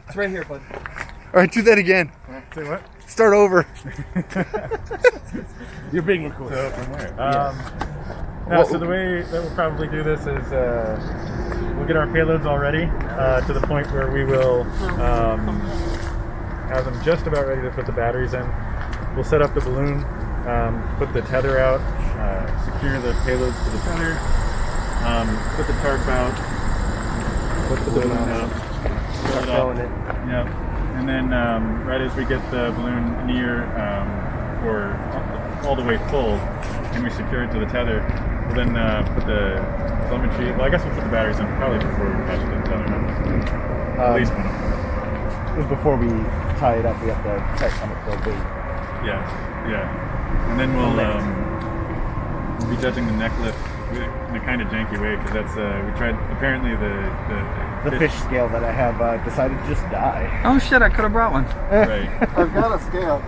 It's right here, bud. All right, do that again. Say what? Start over. You're being recorded. So from where? So the way that we'll probably do this is we'll get our payloads all ready to the point where we will have them just about ready to put the batteries in. We'll set up the balloon, put the tether out, secure the payloads to the tether, put the tarp out, put the balloon out, fill it up. Yep. And then right as we get the balloon near or all the way full and we secure it to the tether, we'll then put the telemetry, well I guess we'll put the batteries in probably before we attach the tether. At least one of them. Before we tie it up, we have to check how much they'll be. Yeah. And then we'll be judging the neck lift in a kind of janky way because that's, we tried, apparently the fish scale that I have decided to just die. Oh shit, I could have brought one. Right. I've got a scale.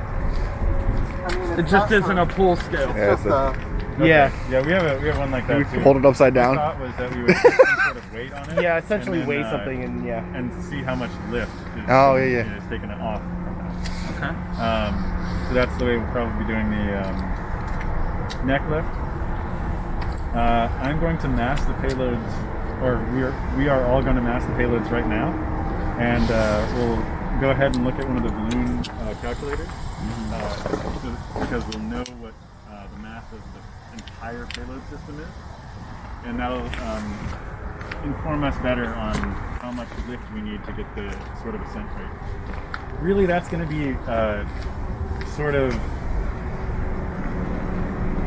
I mean, It just isn't a pool scale. Yeah, Just, Yeah, we have one like that too. Hold it upside My down. thought was that we would put some sort of weight on it. Yeah, essentially and then, weigh something and see how much lift is, yeah. is taking it off. Okay. So that's the way we'll probably be doing the neck lift. I'm going to mass the payloads, or we are all going to mass the payloads right now, and we'll go ahead and look at one of the balloon calculators because we'll know what the mass of the entire payload system is, and that'll inform us better on how much lift we need to get the sort of ascent rate. Really, that's going to be sort of,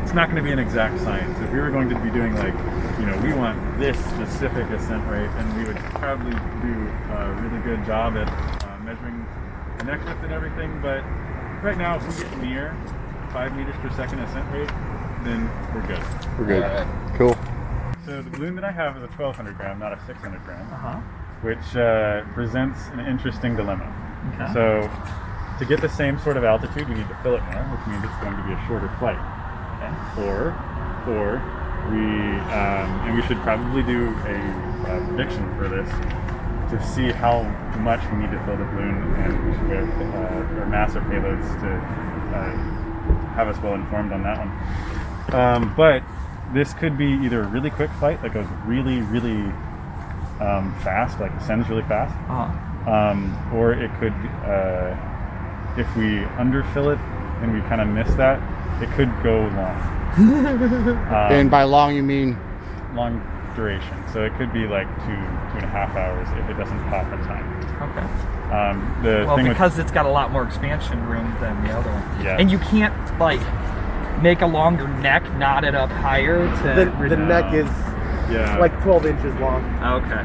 it's not going to be an exact science. If we were going to be doing like, we want this specific ascent rate, and we would probably do a really good job at measuring the neck lift and everything, but right now if we get near 5 meters per second ascent rate, then we're good. We're good. Cool. So the balloon that I have is a 1200 gram, not a 600 gram, which presents an interesting dilemma. Okay. So to get the same sort of altitude, we need to fill it more, which means it's going to be a shorter flight. Okay. Or we should probably do a prediction for this to see how much we need to fill the balloon and with or mass our payloads to have us well informed on that one. But this could be either a really quick flight that goes really, really fast, like ascends really fast, or it could, if we underfill it and we kind of miss that, it could go long. And by long, you mean? Long duration. So it could be like 2.5 hours if it doesn't pop in time. Okay. The thing because it's got a lot more expansion room than the other one. Yeah. And you can't make a longer neck, knot it up higher to. The neck is like 12 inches long. Okay.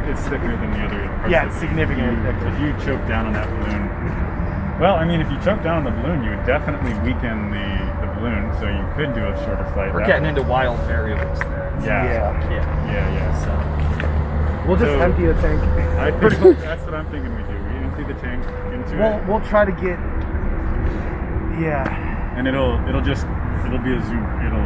It's thicker than the other. Yeah, it's significantly thicker. If you choke down on that balloon, well, I mean, if you choke down on the balloon, you would definitely weaken the balloon, so you could do a shorter flight. We're getting into wild variables there. Yeah. So we'll just empty the tank. I think that's what I'm thinking we do. We empty the tank into it. We'll try to get. And it'll be a zoom. It'll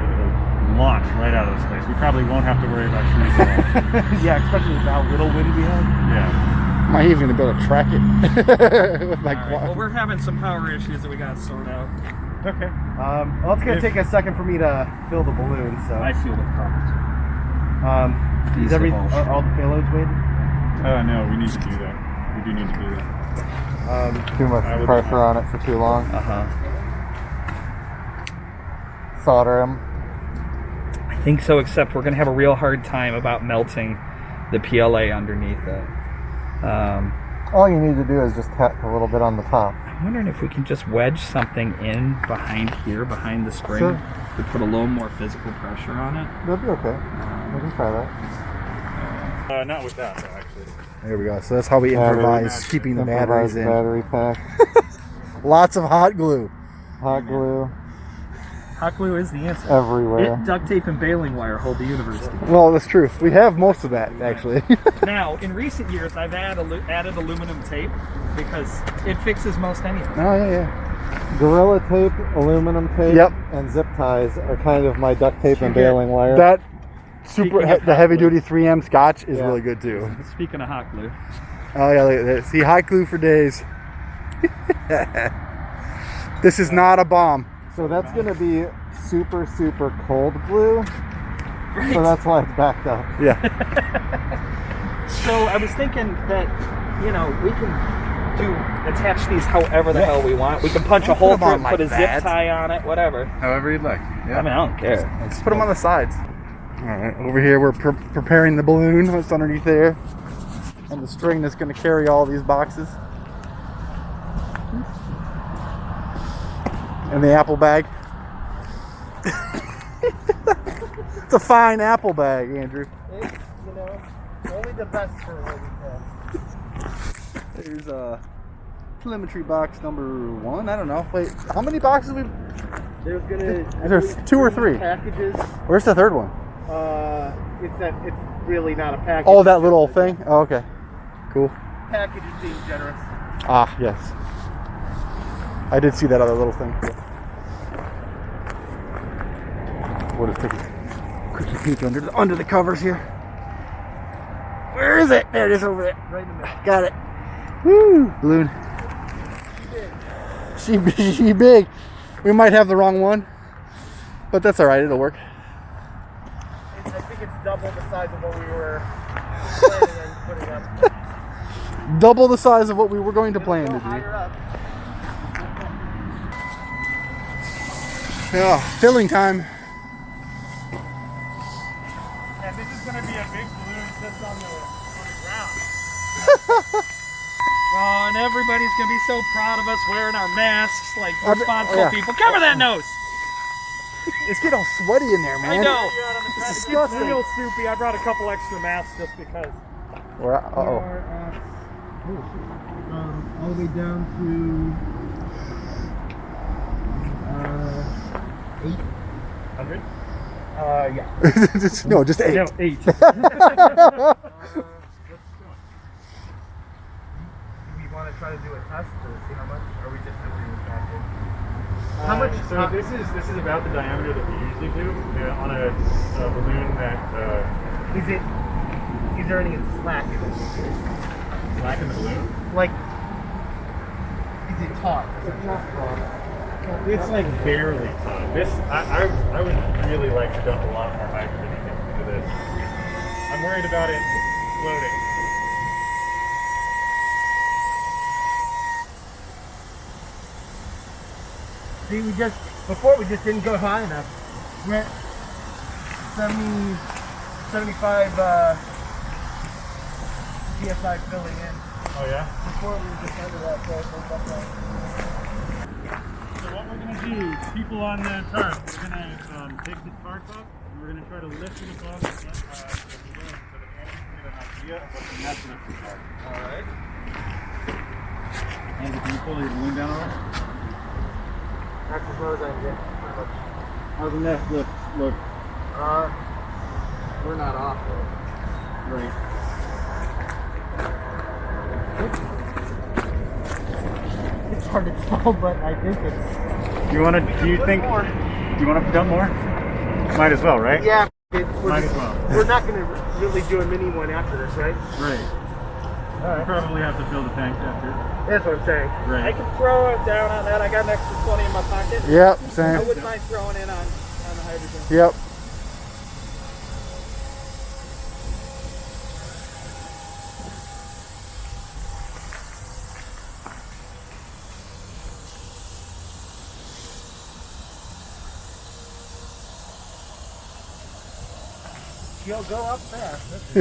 launch right out of this place. We probably won't have to worry about trees at all. Yeah, especially with how little wind we have. Yeah. I'm even gonna be able to track it with my quad. Well, we're having some power issues that we got to sort out. Okay. Well, it's gonna take a second for me to fill the balloon. So I feel the problems. Are all the payloads weighed? No, we need to do that. We do need to do that. too much pressure on it for too long. Solder them. I think so, except we're going to have a real hard time about melting the PLA underneath it. All you need to do is just cut a little bit on the top. I'm wondering if we can just wedge something in behind here, behind the spring, Sure. to put a little more physical pressure on it. That'll be okay. We can try that. Not with that, though, actually. There we go. So that's how we improvise keeping the batteries in. Battery pack. Lots of hot glue. Hot glue. Hot glue is the answer. Everywhere. Duct tape and baling wire hold the universe together. Well, that's true. We have most of that, actually. Now, in recent years, I've added aluminum tape because it fixes most anything. Oh, yeah. Gorilla tape, aluminum tape, Yep. and zip ties are kind of my duct tape and baling wire. That Speaking of the hot heavy glue. duty 3M Scotch is really good too. Speaking of hot glue. Oh yeah, look at this. See, high glue for days. This is not a bomb. So that's gonna be super, super cold glue. Right. So that's why it's backed up. Yeah. So I was thinking that, you know, we can attach these however the hell we want. We can punch a hole Put 'em through on it, put a like zip that. tie on it, whatever. However you'd like. I mean, I don't care. Let's put them on the sides. All right, over here we're preparing the balloon that's underneath there, and the string that's going to carry all these boxes, and the apple bag. It's a fine apple bag, Andrew. It's, you know, only the best for what we have. There's telemetry box number 1. I don't know. Wait, how many boxes we? There's gonna. There's 2 or 3. Packages. Where's the third one? It's really not a package. Oh, that little thing. Oh, okay. Cool. Package is being generous. Ah, yes. I did see that other little thing. We'll just take a quickie peek under the covers here. Where is it? There it is over there. Right in the middle. Got it. Woo! Balloon. She big. We might have the wrong one, but that's all right. It'll work. I think it's double the size of what we were planning on putting up. Double the size of what we were going to plan to do. Higher up. Yeah, filling time. And this is going to be a big balloon just on the ground. Oh, and everybody's gonna be so proud of us wearing our masks like I bet- responsible yeah. people. Cover that nose! It's getting all sweaty in there, man. I know. It's It's disgusting. real soupy. I brought a couple extra masks just because. We're at, uh-oh. All the way down to 100? yeah. No, just 8. No, 8. We want to try to do a test to see how much, or we just emptying the package? How much? So this is about the diameter that we usually do on a balloon that. Is there any slack in it? Slack in the balloon? Like, is it taut? It's not taut. It's like barely taut. This I would really like to dump a lot more hydrogen into this. I'm worried about it floating. See, before we just didn't go high enough. We're at 75 PSI filling in. Oh yeah? Before we were just under that, so it was up there. So what we're going to do, people on the tarp, we're going to take the tarp up and we're going to try to lift it above the balloon so that Andy can get an idea of what the nest looks like. Alright. Andy, can you pull your balloon down a little? That's as low as I can get. How's the nest look? We're not off though. Right. It's hard to tell, but I think it's. Do you want to dump more? Might as well, right? Yeah, Might as well. we're not going to really do a mini one after this, right? Right. Alright. Probably have to fill the tank after. That's what I'm saying. Right. I can throw it down on that. I got an extra 20 in my pocket. Yep, I same. wouldn't mind throwing in on the hydrogen. Yep. You'll go up fast.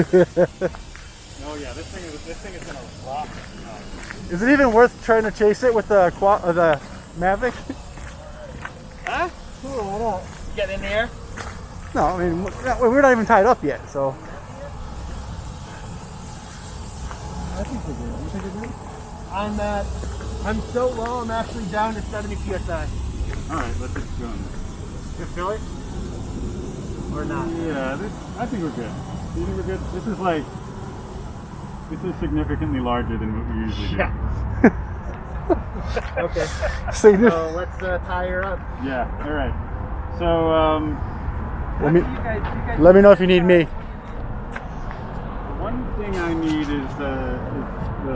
Oh yeah, this thing is gonna rock. Is it even worth trying to chase it with the Mavic? Huh? Sure, why not? Get in the air. No, I mean, we're not even tied up yet, so. I think we're good. You think we're good? I'm so low, I'm actually down to 70 PSI. Alright, let's just go in there. Just fill it? Or not? Yeah, I think we're good. Do you think we're good? This is significantly larger than what we usually do. Yeah. Okay. So you So let's tie her up. Yeah, alright. So, let me know if you need me. one thing I need is the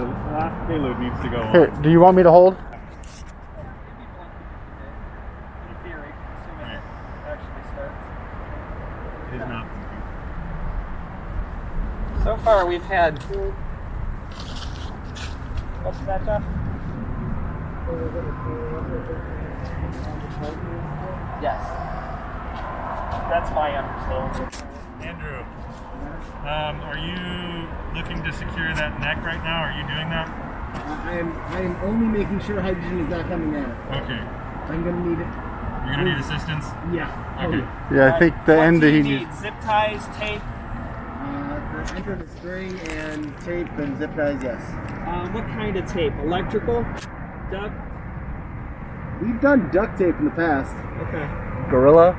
last payload needs to go Here, on. do you want me to hold? In theory, assuming it actually starts. It is not. So far, we've had. What's that, Jeff? Yes. That's my understanding. Andrew, are you looking to secure that neck right now? Are you doing that? I am only making sure hydrogen is not coming out. Okay. I'm gonna need it. You're gonna need assistance? Yeah. Okay. Yeah, I think the What end do that he you needs. need? Zip ties, tape. The enter the string and tape and zip ties, yes. What kind of tape? Electrical? Duct? We've done duct tape in the past. Okay. Gorilla?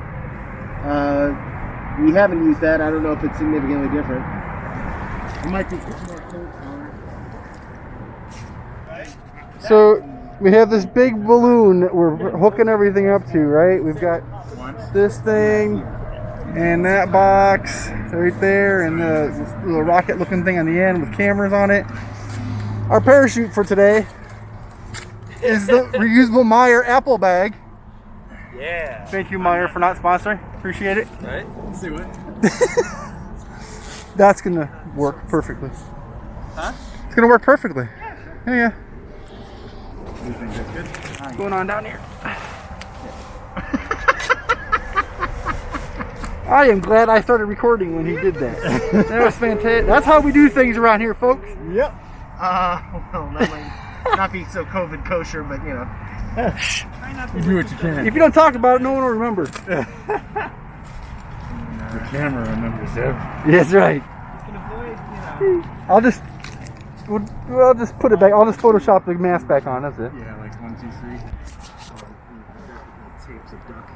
We haven't used that. I don't know if it's significantly different. It might be more cold color. So we have this big balloon that we're hooking everything up to, right? We've got this thing and that box right there and the little rocket looking thing on the end with cameras on it. Our parachute for today is the reusable Meyer Apple bag. Yeah. Thank you, Meyer, for not sponsoring. Appreciate it. Right? Let's see what. That's gonna work perfectly. Huh? It's gonna work perfectly. Yeah. You think that's good? What's going on down here? I am glad I started recording when he did that. That was fantastic. That's how we do things around here, folks. Yep. Well, that might not be so COVID kosher, but you know. Try not to Do what you can. If you don't talk about it, no one will remember. The camera remembers everything. That's right. You can avoid, I'll just put it back. I'll just Photoshop the mask back on. That's it. Yeah, like 1, 2, 3. Tapes of duck.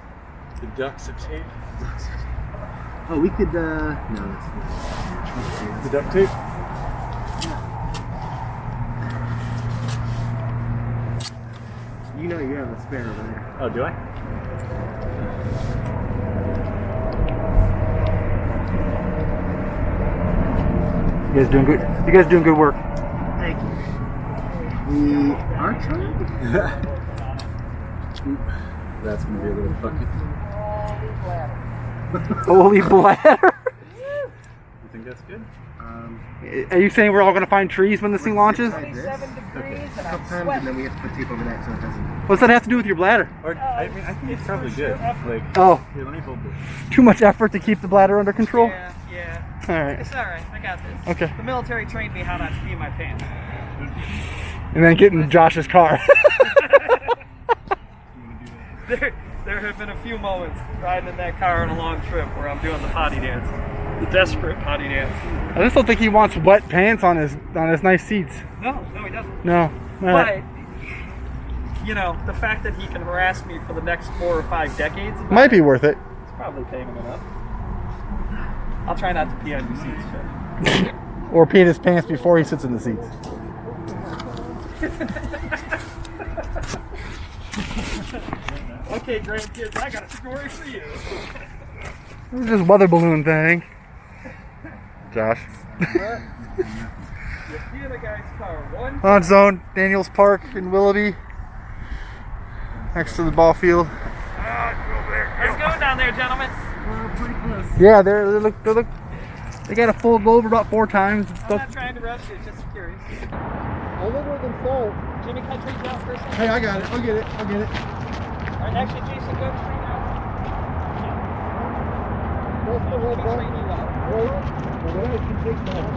The ducks of tape. Oh, we could, no, that's The duct tape? you know you have a spare over there. Oh, do I? You guys doing good. You guys doing good work. Thank you. We are trying. That's gonna be a little fucky. Holy bladder. You think that's good? Are you saying we're all going to find trees when this thing launches? 27 degrees and I'm Sometimes, and then sweating. we have to put tape over that so it doesn't. What's that have to do with your bladder? Or, I mean, I think it's probably good. Like, Oh, here, let me hold this. too much effort to keep the bladder under control? Yeah. All right. It's alright. I got this. Okay. The military trained me how not to pee in my pants. And then get in Josh's car. There have been a few moments riding in that car on a long trip where I'm doing the potty dance. The desperate potty dance. I just don't think he wants wet pants on his nice seats. No, he doesn't. No. All right. But, you know, the fact that he can harass me for the next 4 or 5 decades about Might be worth it. it's probably paying him enough. I'll try not to pee on your seats, Jeff. Or pee in his pants before he sits in the seats. Okay, grandkids, I got a story for you. This weather balloon thing. Josh. You pee in a guy's car one Launch zone, Daniels Park in Willoughby. Next to the ball field. How's it going down there, gentlemen? Pretty close. Yeah, they got to fold over about 4 times. and I'm stuff. not trying to rush you, just curious. Older than full. Jimmy, can I trade you out for a second? Hey, I got it. I'll get it. Alright, actually, Jason, go trade out. What's the Let me trade you out.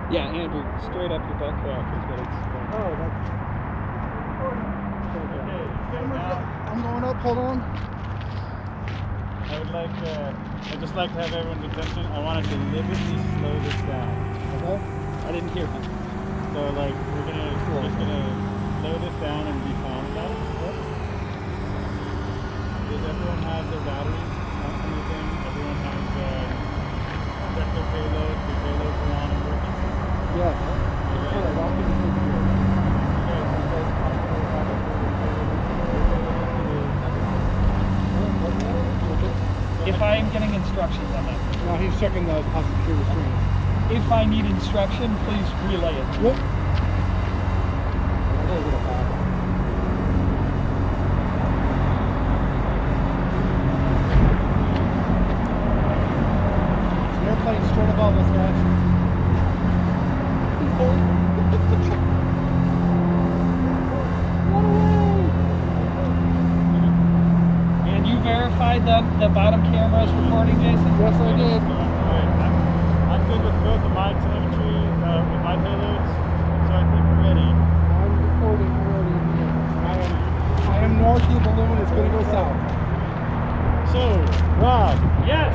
Yeah, Andrew, straight up your butt crack is what it's for. Oh, that's. I'm going up. Hold on. I'd just like to have everyone's attention. I want to deliberately slow this down. Okay. I didn't hear you. So, like, we're just gonna slow this down and be calm about it. Does everyone have their batteries on anything? Everyone has check their payload. The payloads are on and working. Yeah. just checking the how secure the string is. If I need instruction, please relay it. Yep. A little hard. The airplane's straight above us, guys. And you verified the bottom camera is recording, Jason? Yes, I did. I'm good with both of my telemetry with my payloads, so I think we're ready. I'm recording already. I am north of the balloon. It's going to go south. So, Rob, Yes.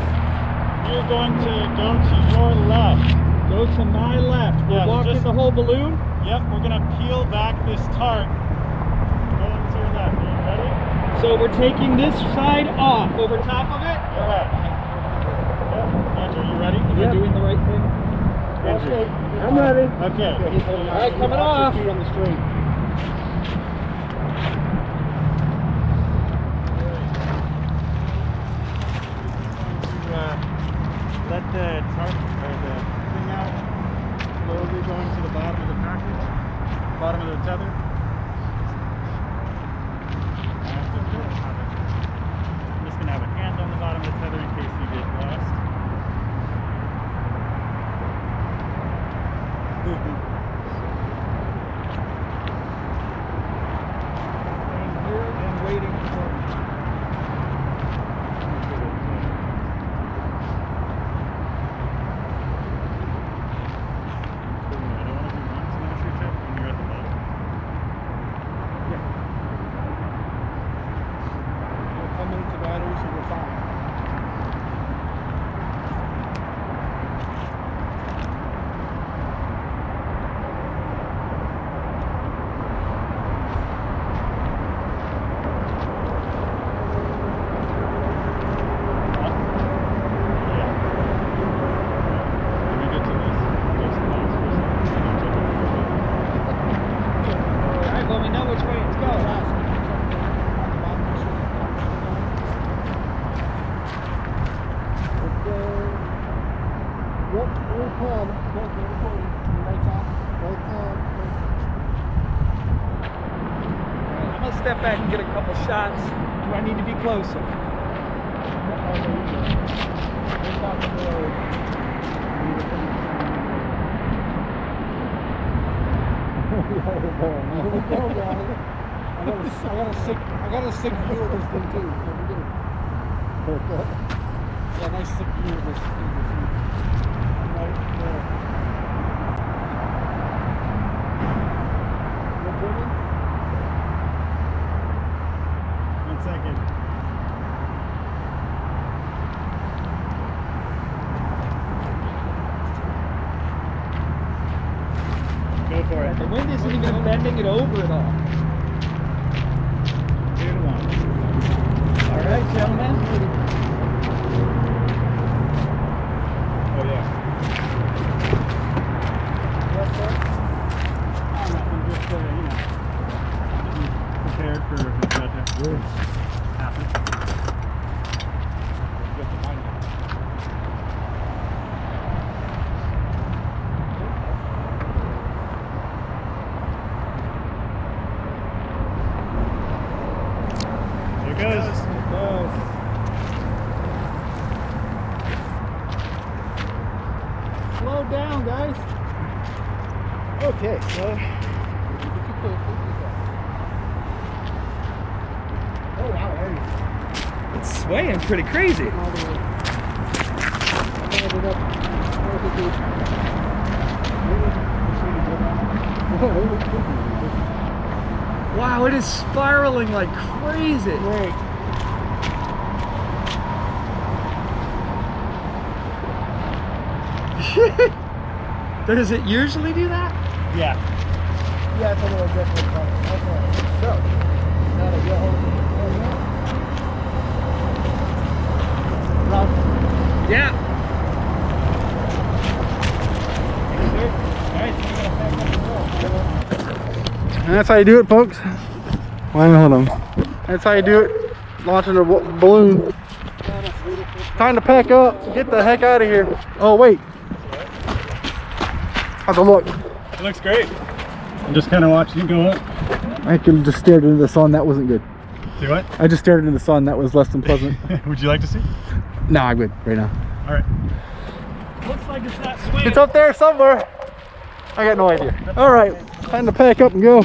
you're going to go to your left. Go to my left. We'll Yeah, walk just- through the whole balloon. Yep, we're going to peel back this tarp. Going to your left. Are you ready? So we're taking this side off over top of it. Correct. Yep. Andrew, you ready? Am I doing the right thing? Andrew. I'm ready. Okay. He's holding All right, coming off. Feet on the string. Let the tarp or the thing out, slowly going to the bottom of the package, bottom of the tether. I'm just going to have a hand on the bottom of the tether in case you get lost. And here and waiting for. I don't want to do one telemetry check when you're at the bottom. We're 10 minutes of battery, so we're fine. When we get to this, just pause for a second. And check it first. All right, well we know which way it's going. Yep, we're calm. Look, we're recording. Right top. Right top. I'm gonna step back and get a couple shots. Do I need to be closer? Right top of the road. Here we go, guys. I got a sick view of this thing too. So we're good. Yeah, nice sick view of this thing. Right there. Look at me. 1 second. Go for it. The wind isn't even bending it over at all. 2 to 1. All right, gentlemen. Oh yeah. Yes, sir. I'm just prepared for if it's about to happen. Get the mic. Here it goes. Slow down, guys. Okay, so Oh wow, hey. It's swaying pretty crazy. All the way. I ended up. Wow, it is spiraling like crazy. Great. Does it usually do that? Yeah. Yeah, it's a little different. But okay. So, now to go. Rob. Yeah. Alright, so we're gonna pack up the roll. And that's how you do it, folks. Why hold on. That's how you do it. Launching a balloon. Yeah, that's beautiful. Time to pack up. Get the heck out of here. Oh wait. Have a look. It looks great. I'm just kind of watching you go up. I could just stared into the sun. That wasn't good. See what? I just stared into the sun. That was less than pleasant. Would you like to see? No, I'm good right now. All right. Looks like it's not swinging. It's up there somewhere. I got no idea. All right, time to pack up and go.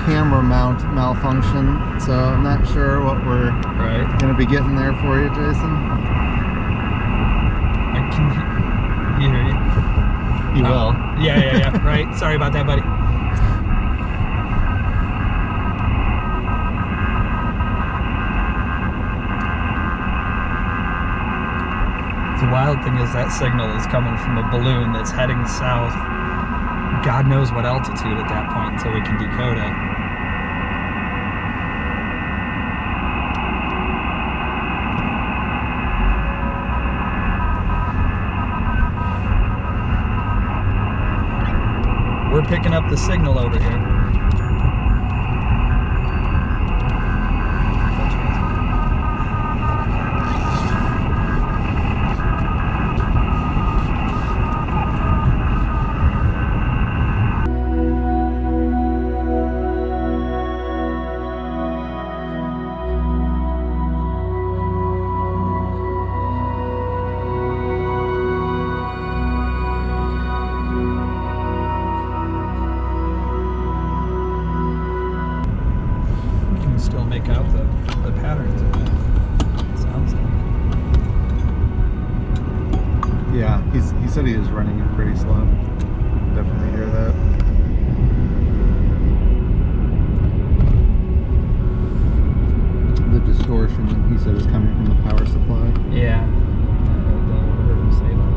camera mount malfunction, so I'm not sure what we're going to be getting there for you, Jason. I can hear you. You will. Yeah. Right. Sorry about that, buddy. The wild thing is that signal is coming from a balloon that's heading south. God knows what altitude at that point until we can decode it. We're picking up the signal over here. Still make out the patterns of it. Sounds like. Yeah, he said he was running it pretty slow. Definitely hear that. The distortion, he said, is coming from the power supply. Yeah. I heard him say that.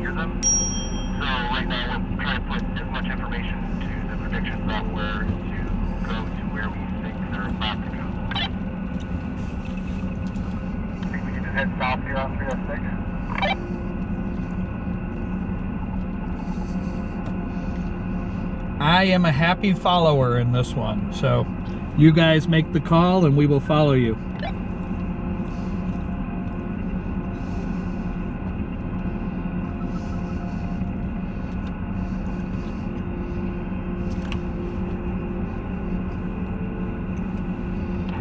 hear them. So right now we're trying to put as much information into the prediction software to go to where we think they're about to go. I think we can just head south here on 306. I am a happy follower in this one, so you guys make the call and we will follow you.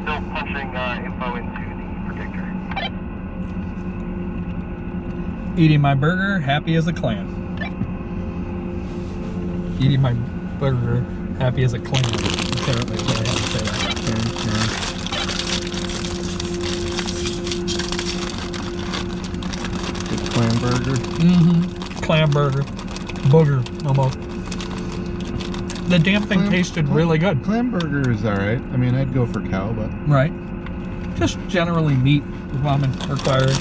Still punching info into the predictor. Eating my burger, happy as a clam. Eating my burger, happy as a clam. Apparently, is what I have to say that. Good clam burger. Clam burger. Booger, almost. The damn thing tasted really good. Clam burger is alright. I mean, I'd go for cow, but Right. Just generally meat ramen required.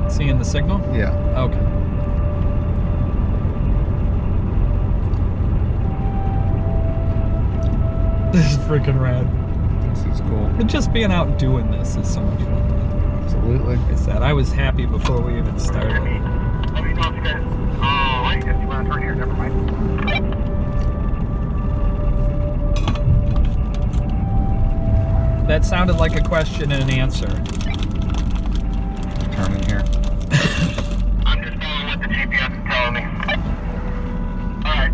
Seeing the signal? Yeah. Okay. This is freaking rad. This is cool. And just being out doing this is so much fun. Absolutely. Like I said, I was happy before we even started. Let me know if you guys. Oh, I guess you want to turn here. Never mind. That sounded like a question and an answer. Turning here. I'm just following what the GPS is telling me. Alright.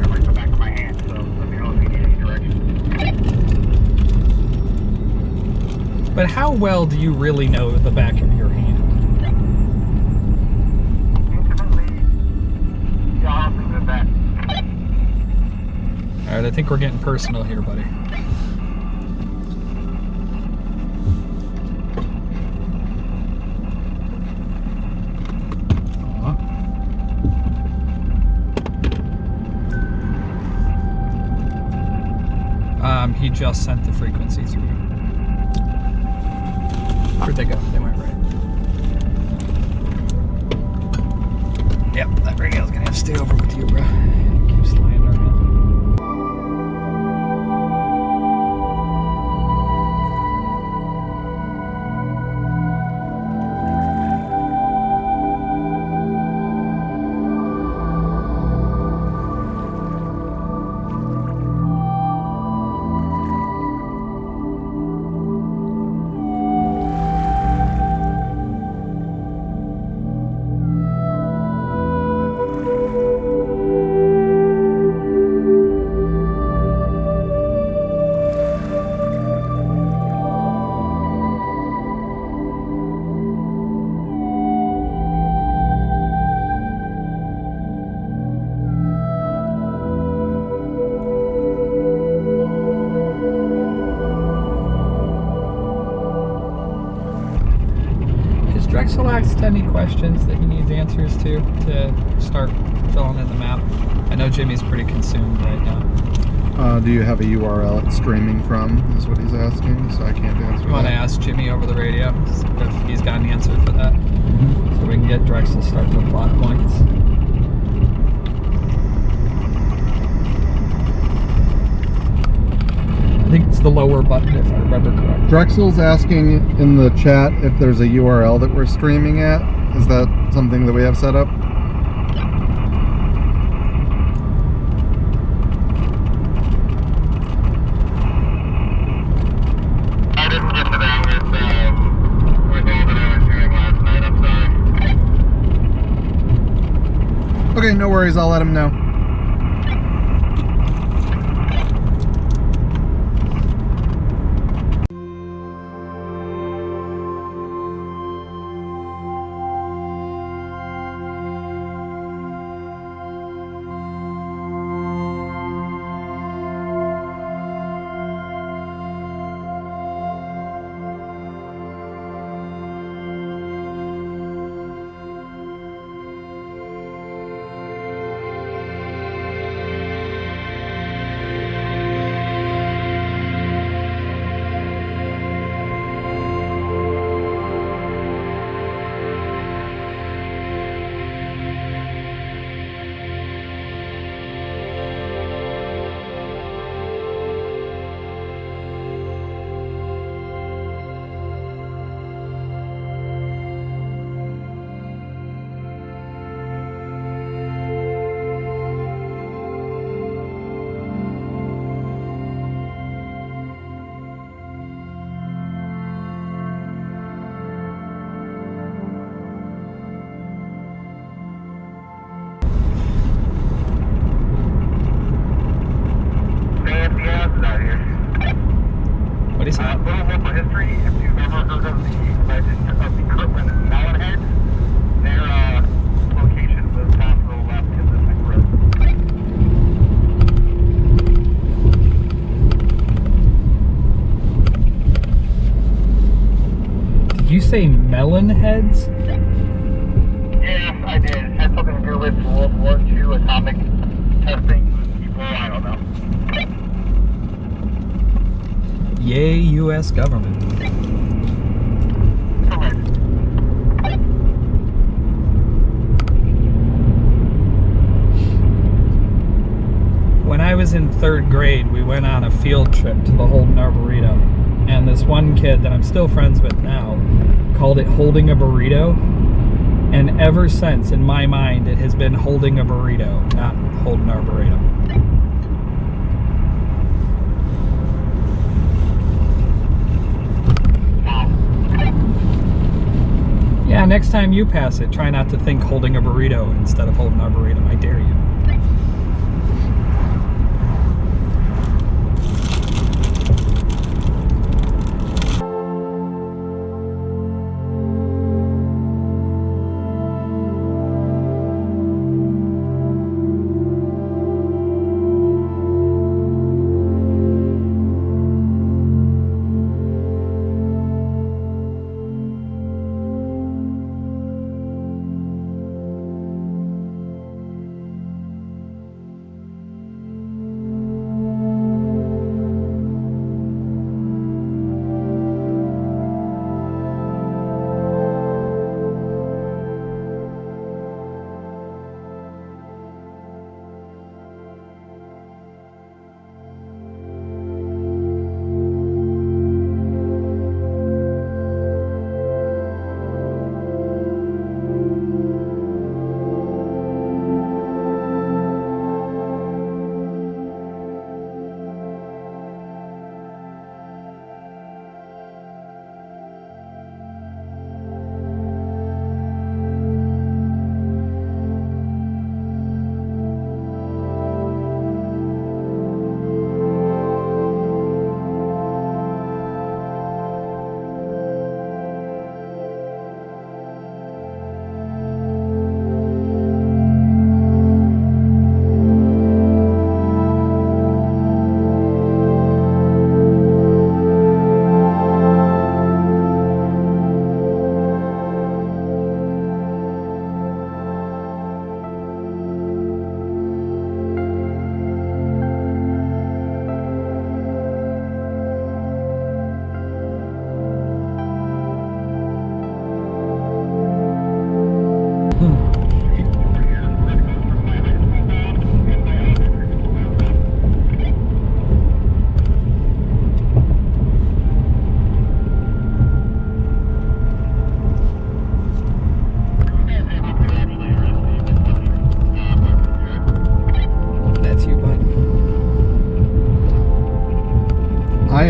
Like the back of my hand, so let me know if you need any direction. But how well do you really know the back of your hand? Intimately, yeah, I'll leave it at that. Alright, I think we're getting personal here, buddy. He just sent the frequency through. Where'd they go? They went right. Yep, that radio's gonna have to stay over with you, bro. Keep sliding around. Drexel asked any questions that he needs answers to start filling in the map. I know Jimmy's pretty consumed right now. Do you have a URL it's streaming from, is what he's asking, so I can't answer You want to ask Jimmy over the radio if he's got an answer for that? So we can get Drexel to start the plot points. I think it's the lower button if I remember correctly. Drexel's asking in the chat if there's a URL that we're streaming at. Is that something that we have set up? I didn't get to that with all that I was doing last night. I'm sorry. Okay, no worries. I'll let him know. What is it? Little local history, if you've ever heard of the legend of the Kirtland Melonhead, their location was off to the left in the neck road. Did you say melon heads? Yes, I did. It had something to do with World War II, atomic testing people, I don't know. Yay, U.S. government. Correct. When I was in 3rd grade, we went on a field trip to the Holden Arboretum, and this one kid that I'm still friends with now called it holding a burrito, and ever since, in my mind, it has been holding a burrito, not Holden Arboretum. Yeah, next time you pass it, try not to think holding a burrito instead of holding arboretum. I dare you.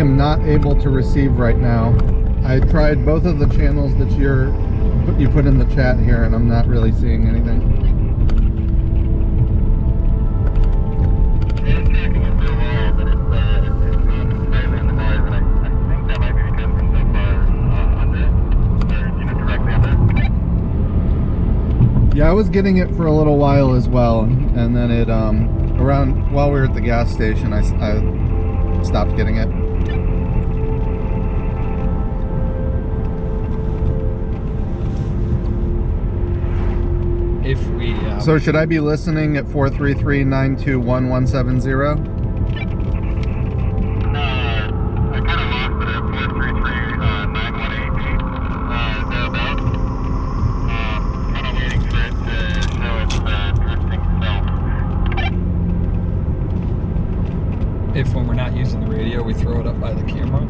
am not able to receive right now. I tried both of the channels that you put in the chat here, and I'm not really seeing anything. It's tracking it for a while, but it's slightly in the noise, and I think that might be because we're so far under it, or directly under it. Yeah, I was getting it for a little while as well, and then it around while we were at the gas station, I stopped getting it. If we So should I be listening at 433-921-170? I kind of lost it at 433-9188, thereabouts. Kind of waiting for it to show its drifting self. if when we're not using the radio, we throw it up by the camera,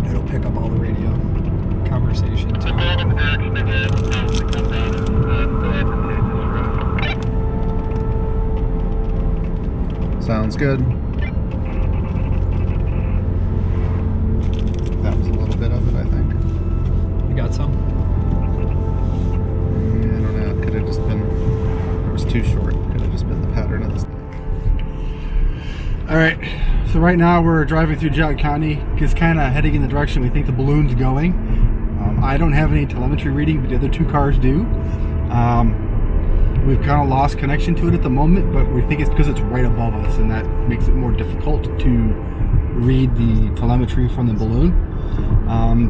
it'll pick up all the radio conversation too. Going in the direction of it, it'll probably come down as still advantageous for us. Sounds good. That was a little bit of it, I think. You got some? I don't know. Could have just been. It was too short. Could have just been the pattern of this. All right, so right now we're driving through Jowett County, just kind of heading in the direction we think the balloon's going. I don't have any telemetry reading, but the other two cars do. We've kind of lost connection to it at the moment, but we think it's because it's right above us, and that makes it more difficult to read the telemetry from the balloon.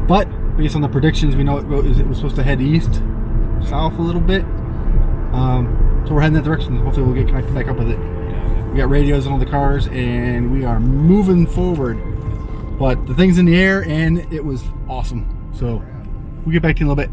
But based on the predictions, we know it was supposed to head east, south a little bit. So we're heading that direction. Hopefully we'll get connected back up with it. We got radios on all the cars, and we are moving forward. But the thing's in the air, and it was awesome. So we'll get back to you in a little bit.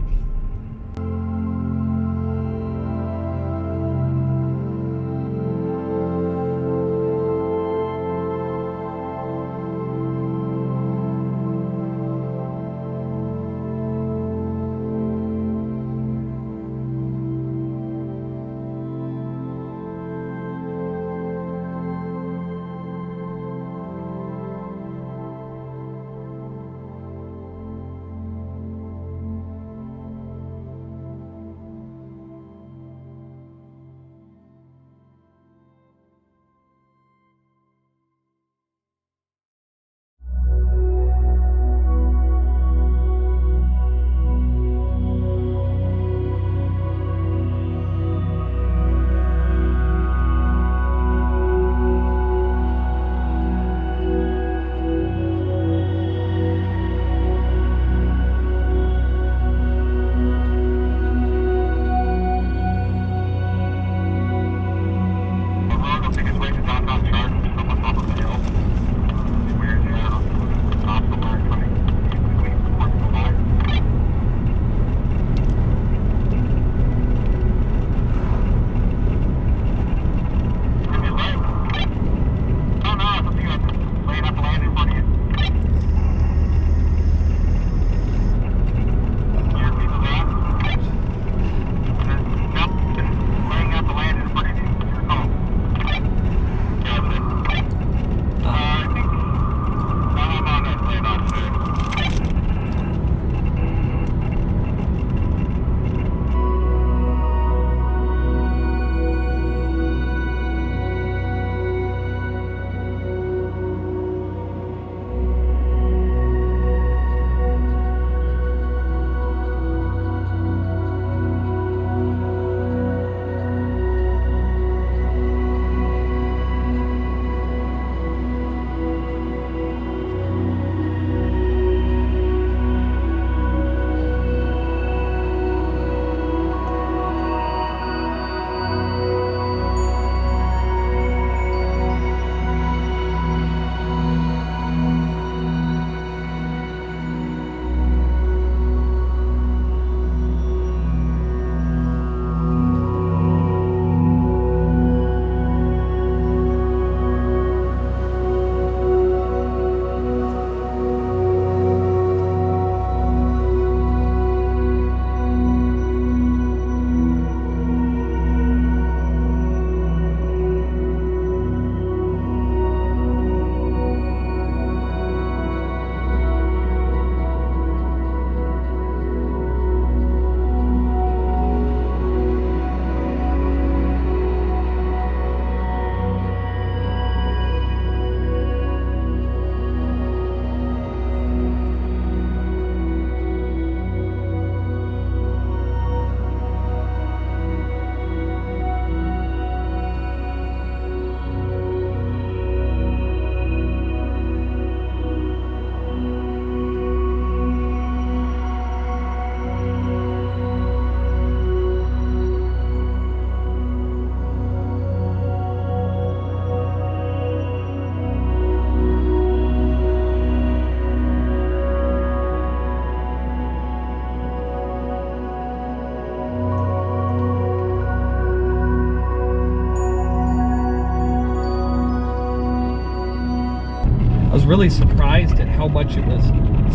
was really surprised at how much it was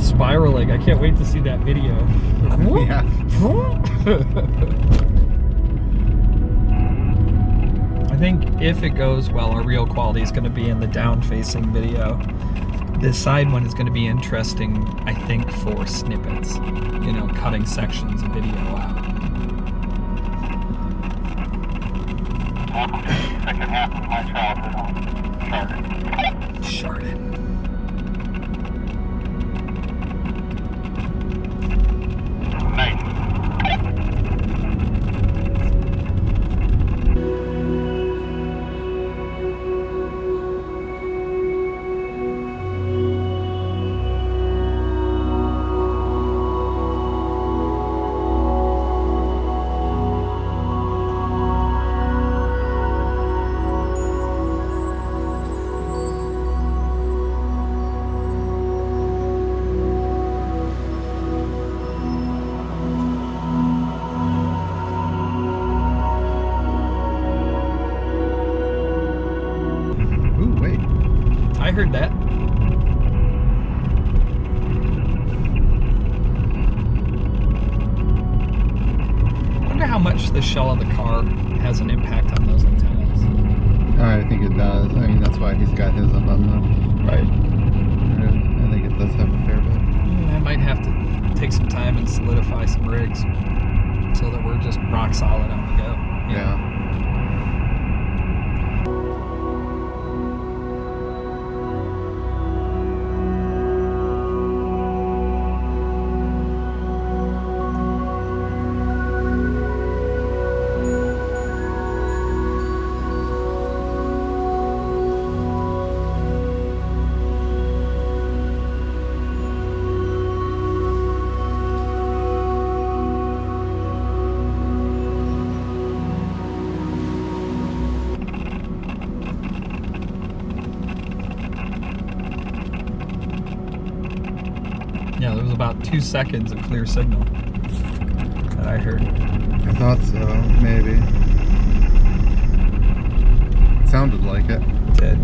spiraling. I can't wait to see that video. Yeah. I think if it goes well, our real quality is going to be in the down-facing video. This side one is going to be interesting, I think, for snippets. You know, cutting sections of video out. Welcome to the second half of my childhood on Charted. Sharded. Nice. Ooh, wait. I heard that. I wonder how much the shell of the car has an impact on those antennas. I think it does. I mean, that's why he's got his up on the. Right. I think it does have a fair bit. I might have to take some time and solidify some rigs so that we're just rock solid on the go. Yeah. Yeah, there was about 2 seconds of clear signal that I heard. I thought so, maybe. It sounded like it. It did.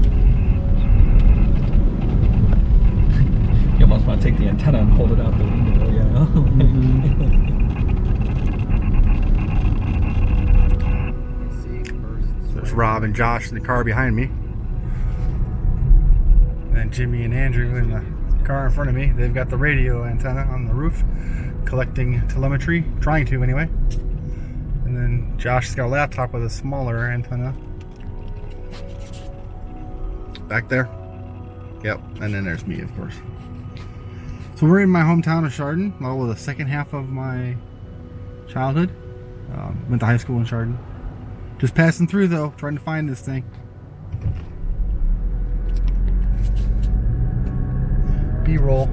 You almost want to take the antenna and hold it out the window, you know? There's Rob and Josh in the car behind me. And then Jimmy and Andrew in the car in front of me. They've got the radio antenna on the roof, collecting telemetry, trying to anyway. And then Josh's got a laptop with a smaller antenna. Back there. Yep, and then there's me, of course. So we're in my hometown of Chardon, well, the second half of my childhood. Went to high school in Chardon. Just passing through though, trying to find this thing. B-roll.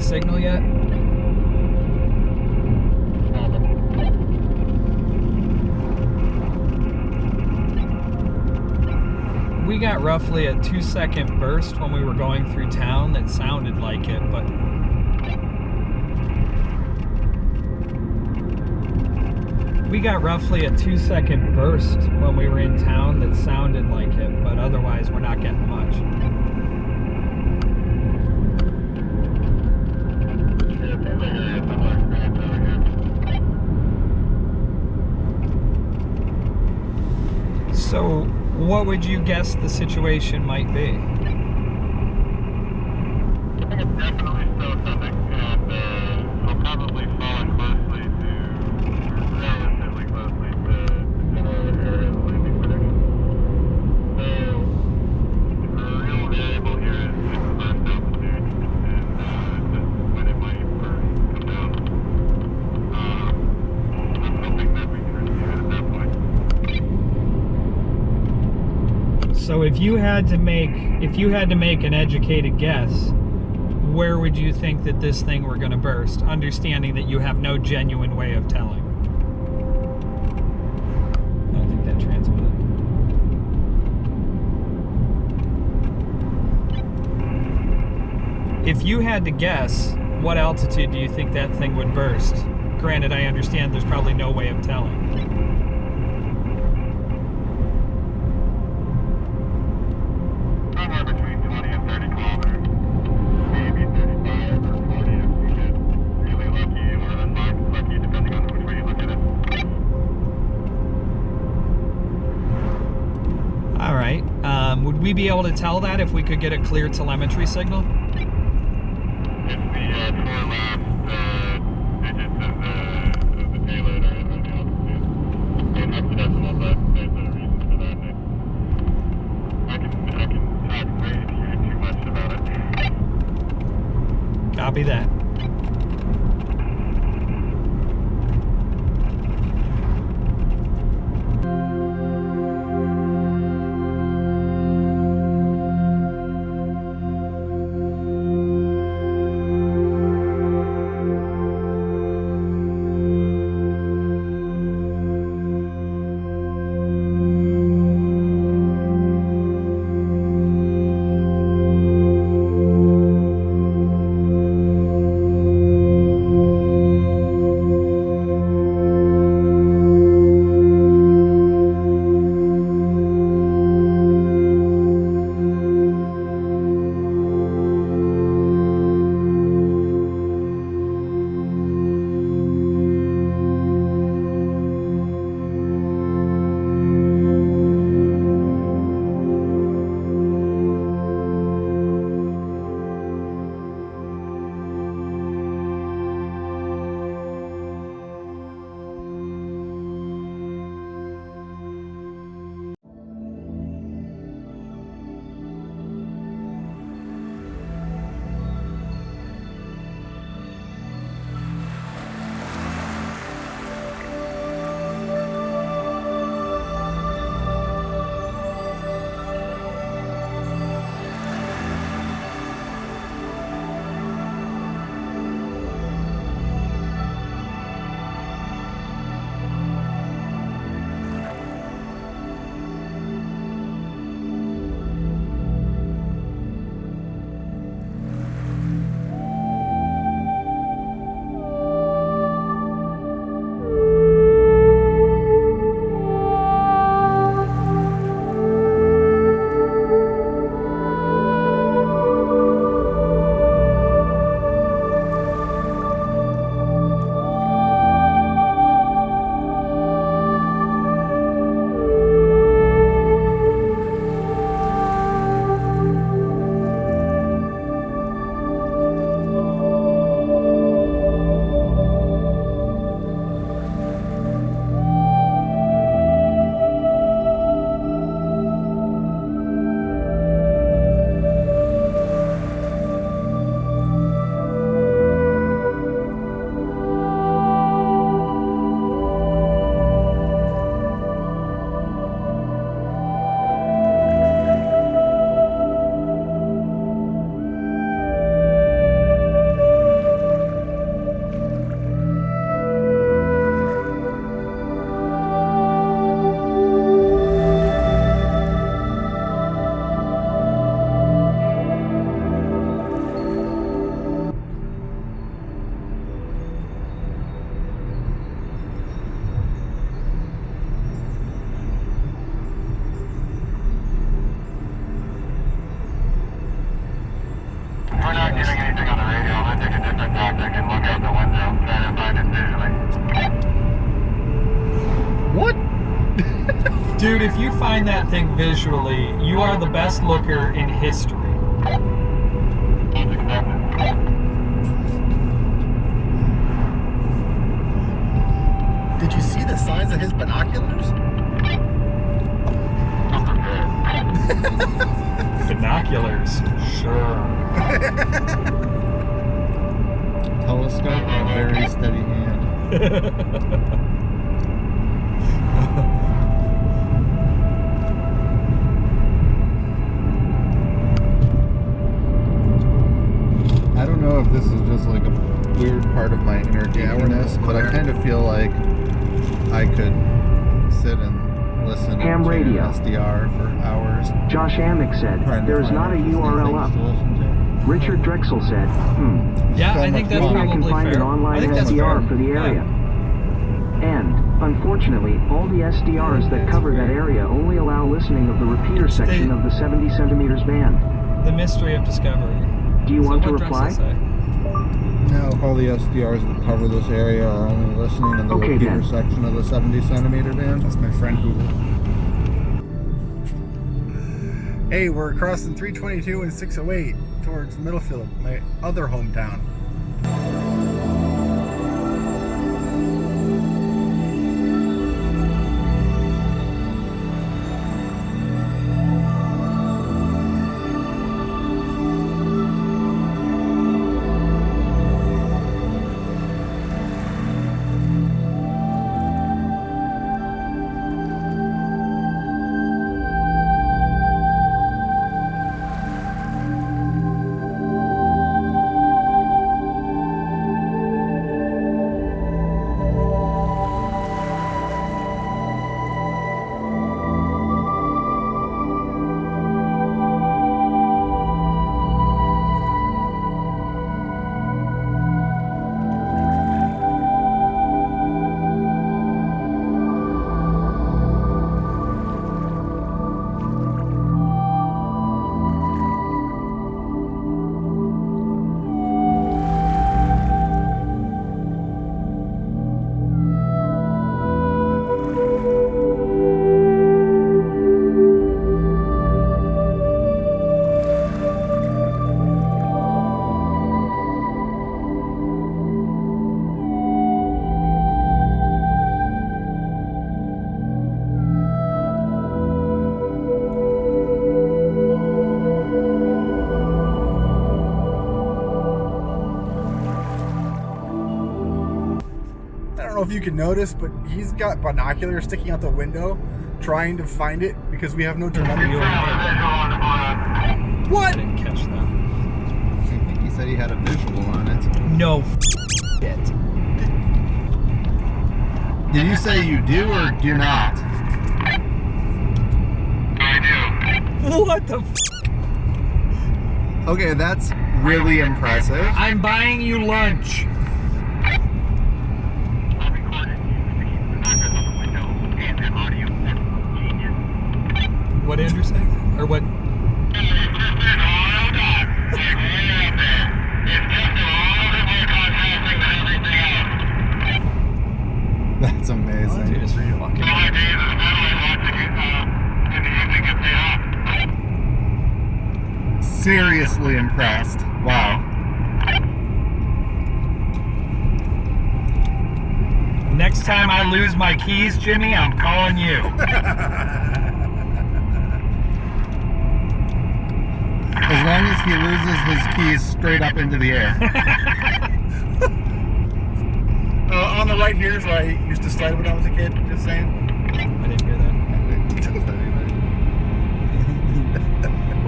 signal yet? We got roughly a 2-second burst when we were going through town that sounded like it, but we got roughly a 2-second burst when we were in town that sounded like it, but otherwise we're not getting much. So, what would you guess the situation might be? I think it's definitely still something, and I'll probably fall closely to, relatively closely to general area of landing prediction. So, the real variable here is its burst altitude, and just when it might first come down. I'm hoping that we can receive it at that point. So if you had to make an educated guess, where would you think that this thing were going to burst, understanding that you have no genuine way of telling? I don't think that transmitted. If you had to guess, what altitude do you think that thing would burst? Granted, I understand there's probably no way of telling. Somewhere between 20 and 30 kilometers, maybe 35 or 40 if we get really lucky or unlucky, depending on which way you look at it. All right. Would we be able to tell that if we could get a clear telemetry signal? It's the four last digits of the payload or the altitude. Don't have the decimal, but there's a reason for that. I can talk way too much about it. Copy that. Dude, if you find that thing visually, you are the best looker in history. Did you see the size of his binoculars? Binoculars, sure. Telescope and a very steady hand. I don't know if this is just like a weird part of my inner geekiness, but I kind of feel like I could sit and listen Ham to radio. SDR for hours. Josh Amick said, trying to there's find not a interesting URL things up. to listen to. Richard Drexel said, Yeah, So I think much that's fun. maybe I can probably find fair. an online I think that's SDR fair. for the area. And, unfortunately, all the SDRs that That's cover that fair. area only allow listening of the repeater section of the 70 centimeters band. The mystery of discovery. Do you So want to what reply? Drexel say? No, all the SDRs that cover this area are only listening in the Okay, repeater then. section of the 70 centimeter band. That's my friend Google. Hey, we're crossing 322 and 608 towards Middlefield, my other hometown. I don't know if you can notice, but he's got binoculars sticking out the window trying to find it because we have no telemetry. I What? didn't catch that. I think he said he had a visual on it. No shit. Did you say you do or do not? What the Okay, that's really impressive. I'm buying you lunch. What Andrew say? Or what? That's amazing. Dude, it's fucking. Seriously impressed. Wow. Next time I lose my keys, Jimmy, I'm calling you. As long as he loses his keys straight up into the air. On the right here is where I used to slide when I was a kid, just saying. I didn't hear that.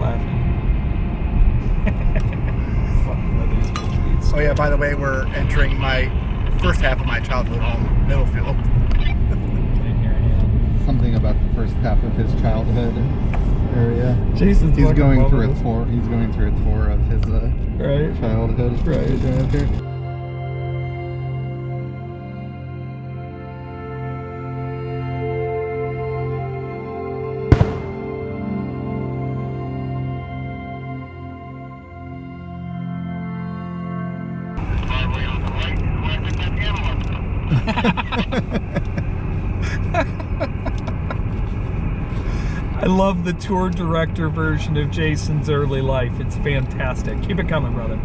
Laughing. Fucking love these tweets. Oh yeah, by the way, we're entering my first half of my childhood home, Middlefield. Didn't hear any of that. Something about the first half of his childhood area. Jason's He's fucking going through loving a tour. He's going through a tour of his this. Right. childhood. Right here. I love the tour director version of Jason's early life. It's fantastic. Keep it coming, brother.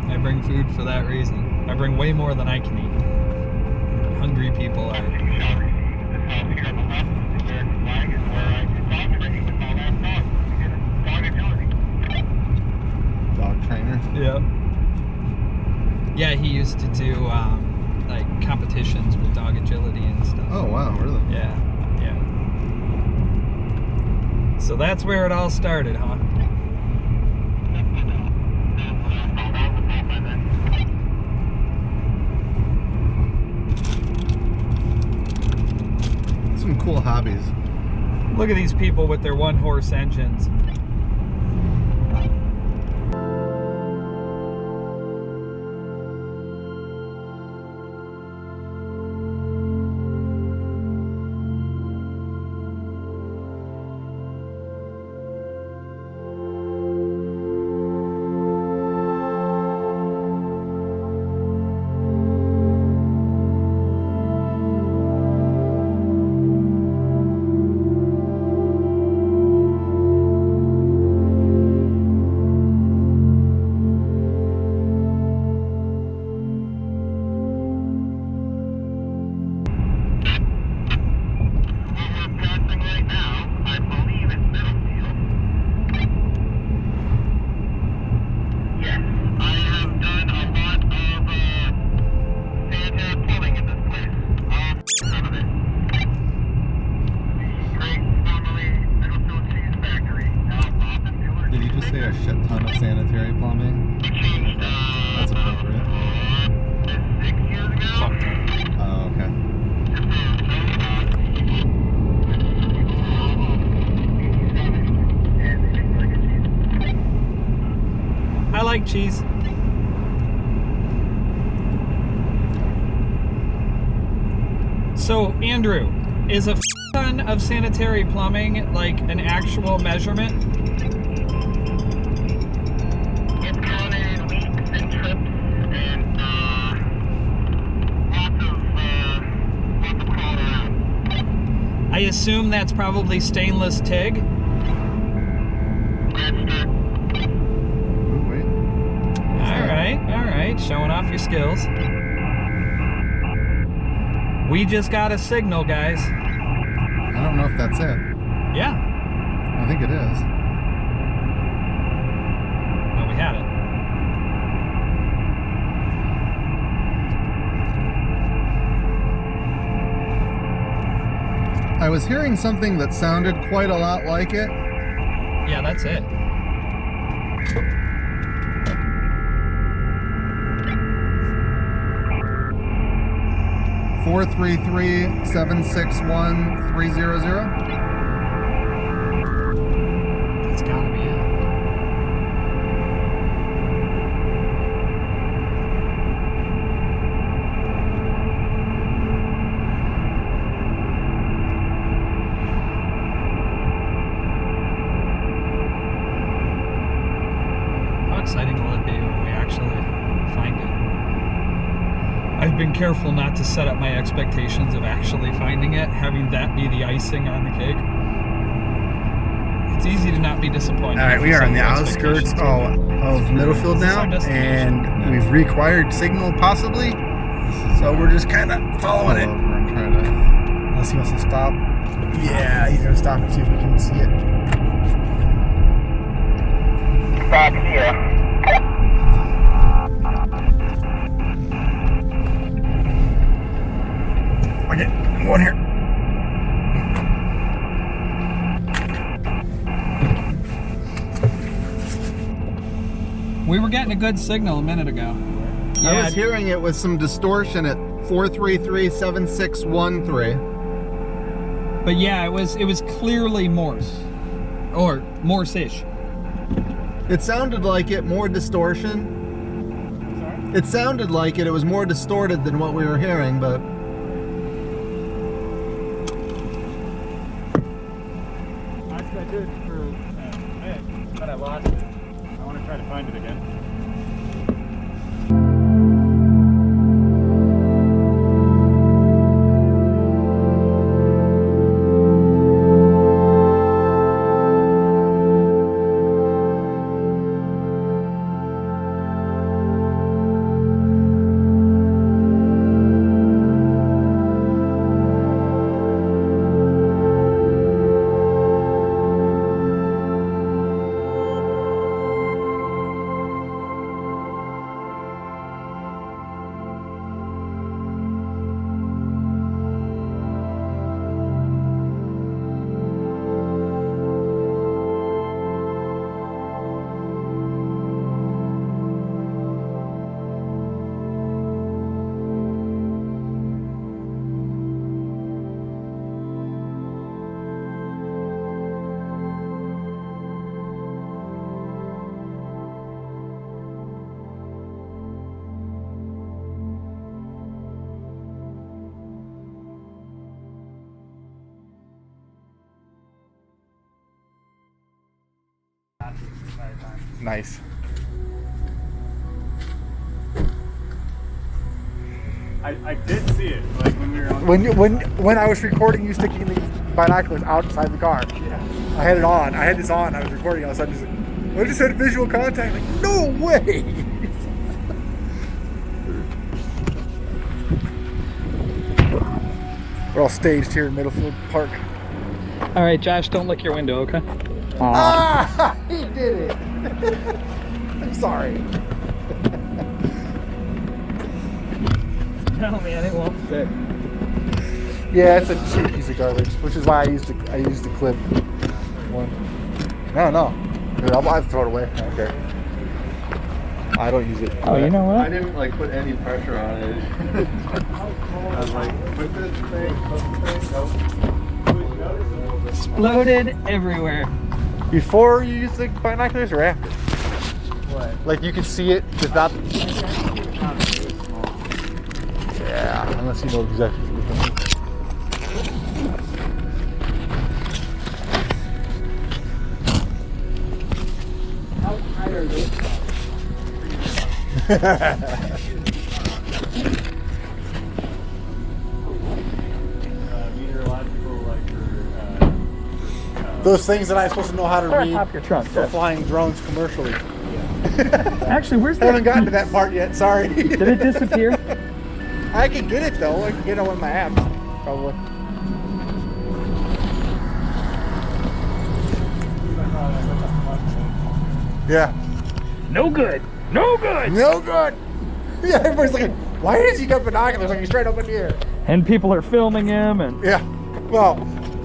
I bring food for that reason. I bring way more than I can eat. Hungry people are. Dog trainer. Yeah. Yeah, he used to do like competitions with dog agility and stuff. Oh wow, really? Yeah, yeah. So that's where it all started, huh? Some cool hobbies. Look at these people with their one-horse engines. Did you just say a shit ton of sanitary plumbing? That's appropriate. Oh, okay. I like cheese. So, Andrew, is a ton of sanitary plumbing like an actual measurement? It's counted leaks and trips and lots of crawling around. I assume that's probably stainless TIG. Registered. Ooh, wait. All right, showing off your skills. We just got a signal, guys. I don't know if that's it. Yeah, I think it is. well, we had it. I was hearing something that sounded quite a lot like it. Yeah, that's it. Four 33761-300. That's gotta be it. How exciting will it be when we actually find it? I've been careful not to set up my expectations of actually finding it, having that be the icing on the cake. It's easy to not be disappointed. All right, if we you are set on the your outskirts expectations of Middlefield This is now, our destination. and we've required signal possibly. So we're just kind of following it. Over and try to. Unless he wants to stop. Yeah, he's gonna stop and see if we can see it. Stop here. Okay, go on here. We were getting a good signal a minute ago. I was hearing it with some distortion at 433-7613. But yeah, it was clearly Morse. Or Morse-ish. It sounded like it more distortion. Sorry? It sounded like it was more distorted than what we were hearing, but I spent looked good for a minute, but I lost it. I want to try to find it again. Nice. I did see it, like when we were on. When I was recording you sticking the binoculars outside the car. Yeah. I had it on. I had this on. I was recording. All of a sudden, just like, I just had visual contact. Like, no way. We're all staged here in Middlefield Park. All right, Josh, don't lick your window, okay? Ah, he did it. I'm sorry. No, man, it won't stick. Yeah, it's a cheap piece of garbage, which is why I used the clip one. No. Dude, I'll throw it away. I don't care. I don't use it. Oh, you know I what? didn't like put any pressure on it. I was like, put this thing, nope. Exploded everywhere. Before you use the binoculars or after? What? Like you can see it without. Yeah, unless you know exactly what you're doing. Meteorological, like for Those things that I'm supposed to know how to read Pop your trunk. for flying drones commercially. Actually, where's I haven't that? gotten to that part yet. Sorry. Did it disappear? I can get it though. I can get it on my apps, probably. Yeah. No good. No good. No good. Yeah, everybody's like, why does he got binoculars? Like he's straight up in the air. And people are filming him, and Yeah. Well,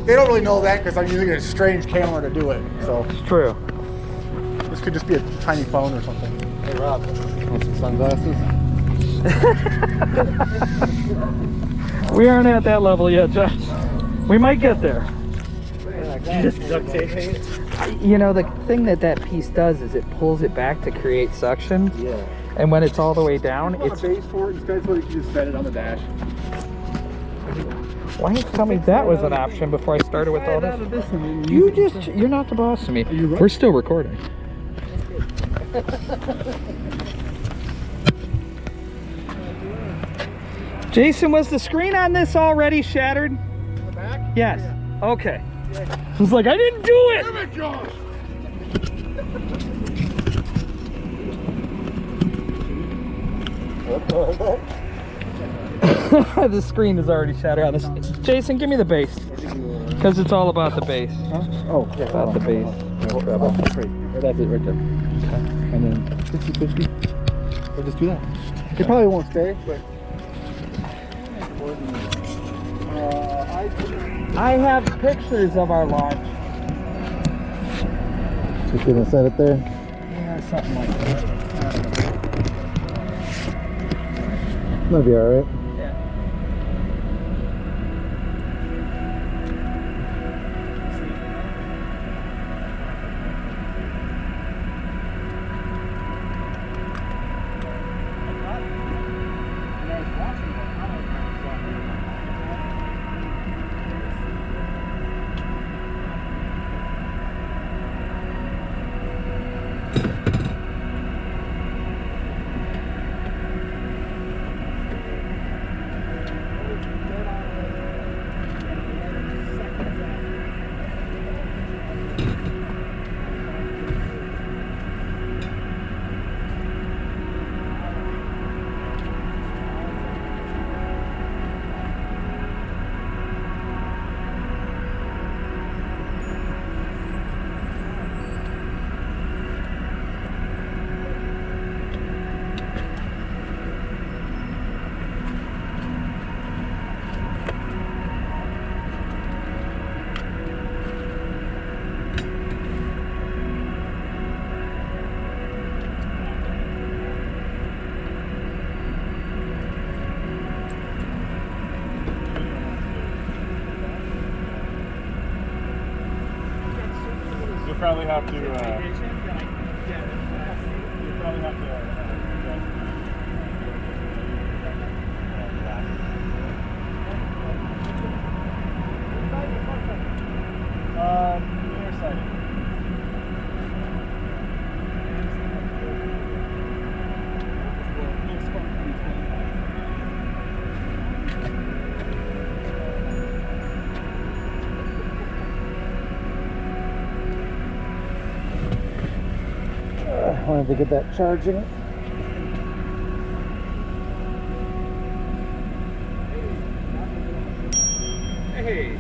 they don't really know that because I'm using a strange camera to do it. So it's true. this could just be a tiny phone or something. Hey Rob, want some sunglasses? We aren't at that level yet, Josh. We might get there. just duct tape. You know, the thing that piece does is it pulls it back to create suction. Yeah. And when it's all the way down, It's a base for it. Instead, you can just set it on the dash. why didn't you tell me that was an option before I started with all this? You're not the boss to me. We're still recording. Jason, was the screen on this already shattered? In the back? Yes. Okay. I was like, I didn't do it! Damn it, Josh! The screen is already shattered on this. Jason, give me the base. Because it's all about the base. Oh, yeah. About the base. No trouble. That's right. That's it right there. Okay. And then 50-50. We'll just do that. It probably won't stay, but... I have pictures of our launch. Just gonna set it there. Yeah, something like that. That'll be alright. Yeah. probably have to. You probably have to. Nearsighted. I wanted to get that charging. Hey.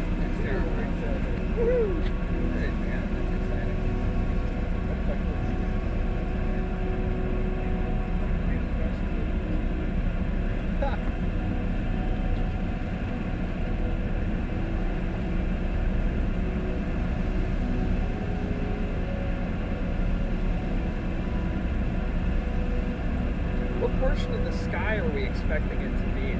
What portion of the sky are we expecting it to be?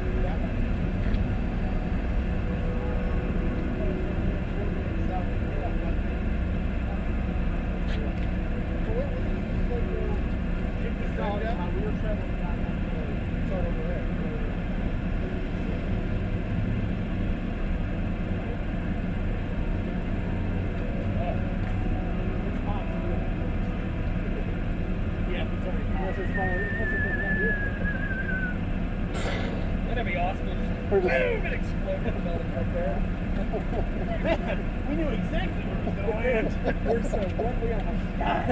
That'd be awesome. Boom! It exploded the building right there. Man, we knew exactly where it was going to land. We're so one way on the sky.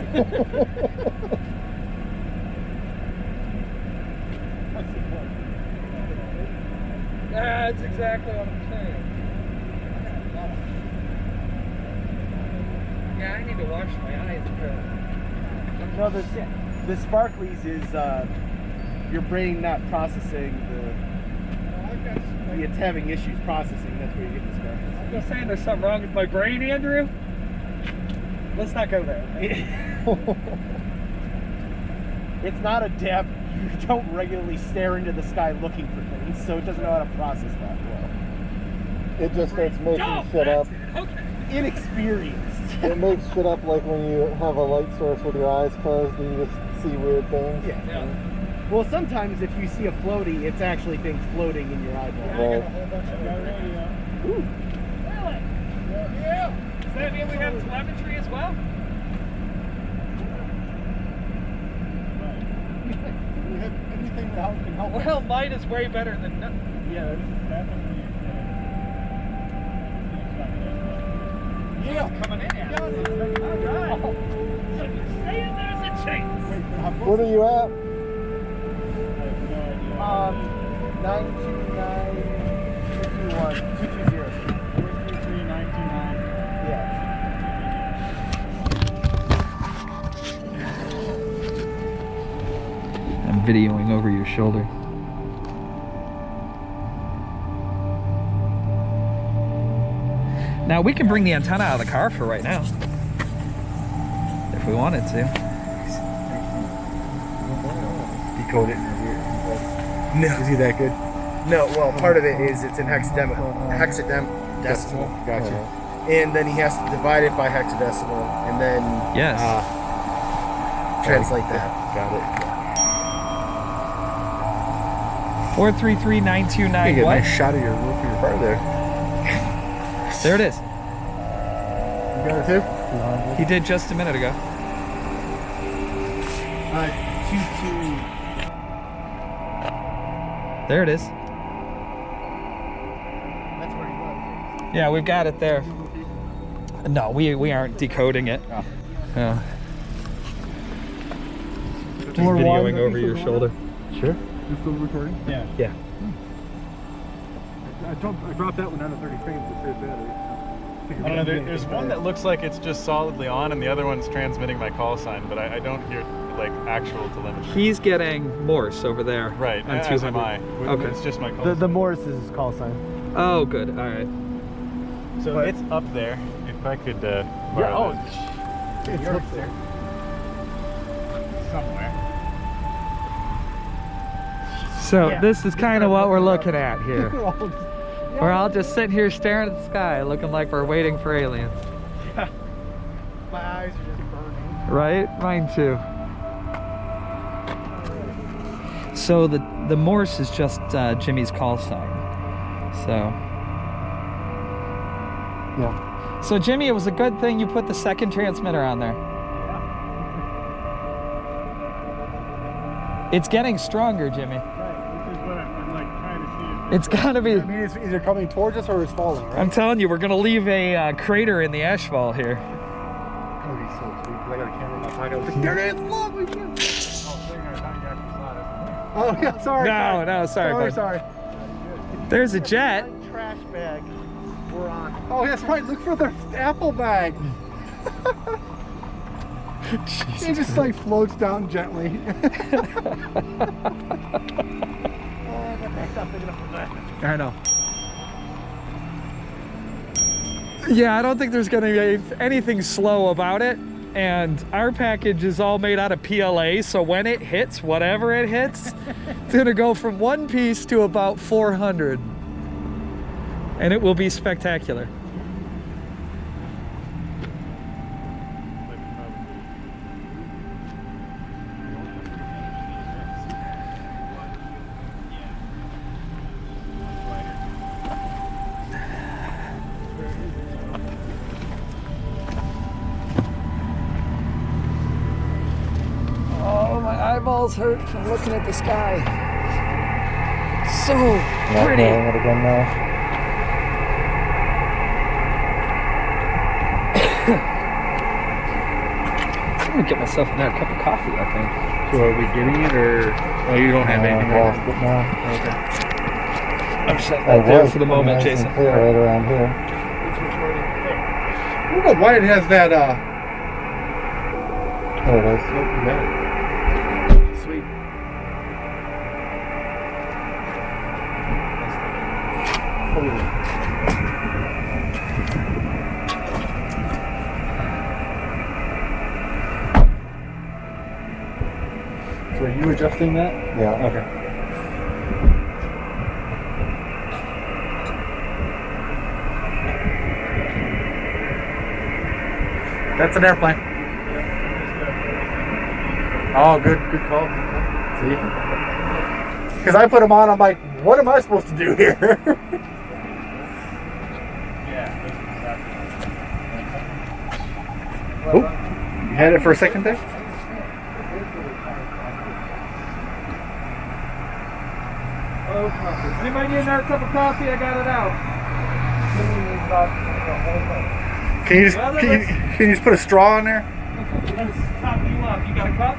That's exactly what I'm saying. Yeah, I need to wash my eyes. No, the sparklies is your brain not processing it's having issues processing. That's where you get the sparklies. You saying there's something wrong with my brain, Andrew? Let's not go there. It's not adept. You don't regularly stare into the sky looking for things, so it doesn't know how to process that well. It just starts making shit up. Okay. Inexperienced. It makes shit up like when you have a light source with your eyes closed and you just see weird things. Yeah. Well, sometimes if you see a floaty, it's actually things floating in your eyeball. Right. Really? Yeah. Does that mean we have telemetry as well? We have anything that can help. Well, light is way better than nothing. Yeah, this is definitely. Yeah, coming in at us. All right. So you're saying there's a chance? What are you at? 929 221 220. 433-929. Yeah. I'm videoing over your shoulder. Now we can bring the antenna out of the car for right now, if we wanted to. Decode it. No. Is he that good? No, well, part of it is it's in hexadecimal. Gotcha. And then he has to divide it by hexadecimal and then Yes. translate that. Got it. 433-929. Get a What? nice shot of your roof of your car there. There it is. You got it too? He did just a minute ago. 22. There it is. That's where he was. Yeah, we've got it there. No, we aren't decoding it. Yeah. Just videoing over your shoulder. Sure. You still recording? Yeah. Yeah. I dropped that one down to 30 frames to save battery. I don't know, there's one that looks like it's just solidly on and the other one's transmitting my call sign, but I don't hear like actual telemetry. He's getting Morse over there. Right, On as 200. am I. Okay. It's just my call The Morse is his call sign. Oh, good. All right. sign. So it's up there. If I could borrow that. It's up there. Somewhere. So Yeah. this is kind of what we're looking at here. We're all just sitting here staring at the sky, looking like we're waiting for aliens. My eyes are just burning. Right? Mine too. So the Morse is just Jimmy's call sign. So. Yeah. So Jimmy, it was a good thing you put the second transmitter on there. It's getting stronger, Jimmy. Right, which is what I'm like trying to see. It's gotta be. I mean, it's either coming towards us or it's falling, right? I'm telling you, we're gonna leave a crater in the asphalt here. Oh, he's so sweet. 'Cause I got a camera in my pocket. I was like, there it is! Look, we shoot. Oh, yeah, sorry. No, sorry, bud. Sorry. There's a jet. Trash bag. We're on. Oh, that's right. Look for the apple bag. It just like floats down gently. I know. Yeah, I don't think there's gonna be anything slow about it. And our package is all made out of PLA, so when it hits, whatever it hits, it's gonna go from 1 piece to about 400. And it will be spectacular. Oh, my eyeballs hurt from looking at the sky. So pretty. it again now. I'm gonna get myself another cup of coffee, I think. So are we getting it, or you don't have anything right now? now. Okay. I'm setting that there for the moment, Jason. Clear right around here. I don't know why it has that, There it is. Nope, you got it. Sweet. So are you adjusting that? Yeah. Okay. That's an airplane. Oh, good call. See? Because I put them on, I'm like, what am I supposed to do here? Yeah. Oh, you had it for a second there? Anybody need another cup of coffee? I got it out. Can you just put a straw in there? Let's top you up. You got a cup?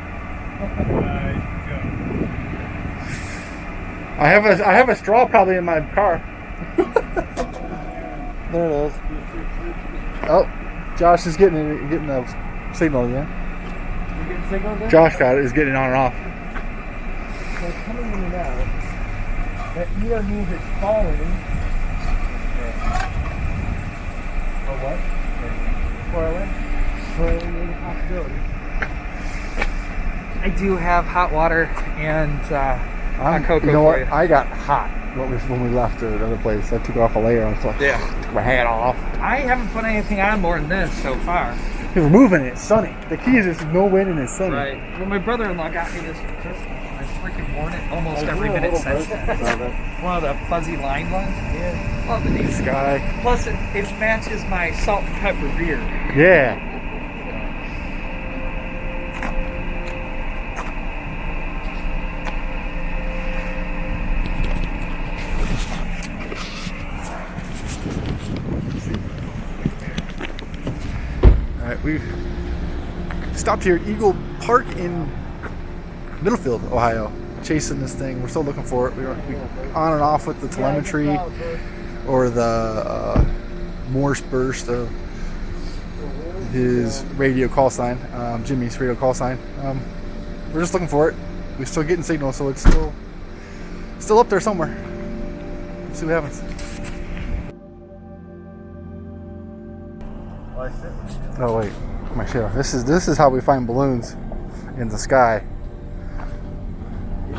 I have a straw probably in my car. There it is. Oh, Josh is getting the signal again. You getting signal there? Josh got it. Is getting it on and off. So it's coming in and out. That either means it's falling. Or what? Swirling is a possibility. I do have hot water and hot cocoa You know for what? you. I got hot when we left the other place. I took off a layer and stuff. Yeah. My hat off. I haven't put anything on more than this so far. We're moving it. It's sunny. The key is it's no wind and it's sunny. Right. Well, my brother-in-law got me this for Christmas. I've freaking worn it almost every minute since then. One of the fuzzy line ones. Yeah. Love the neat Sky. Plus, it matches my salt and pepper beard. Yeah. All right, we've stopped here at Eagle Park in Middlefield, Ohio, chasing this thing. We're still looking for it. We on and off with the telemetry or the Morse burst of his radio call sign, Jimmy's radio call sign. We're just looking for it. We're still getting signal, so it's still up there somewhere. Let's see what happens. Oh wait, my show. This is how we find balloons in the sky.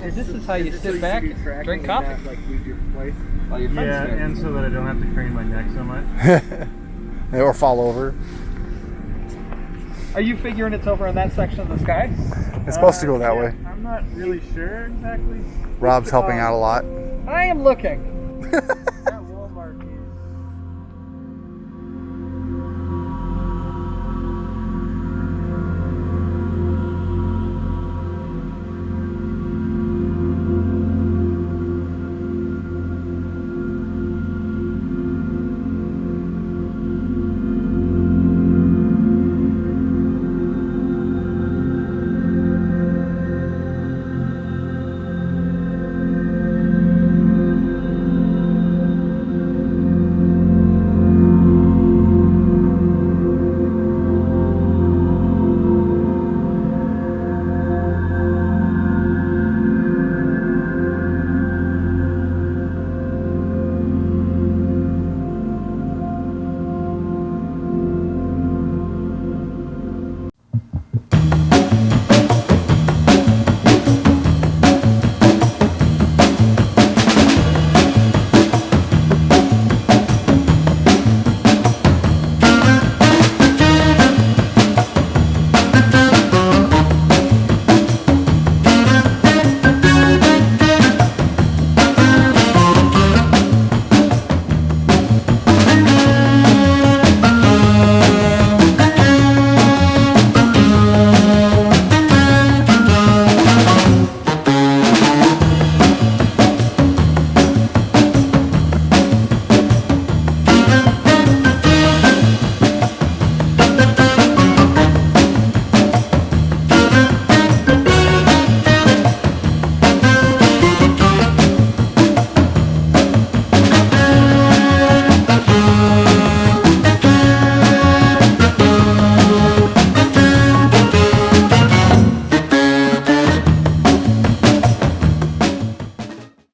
This is how you sit back and drink coffee. While your friends Yeah, here. and so that I don't have to crane my neck so much. Or fall over. Are you figuring it's over in that section of the sky? It's supposed to go that way. I'm not really sure exactly. Rob's helping out a lot. I am looking.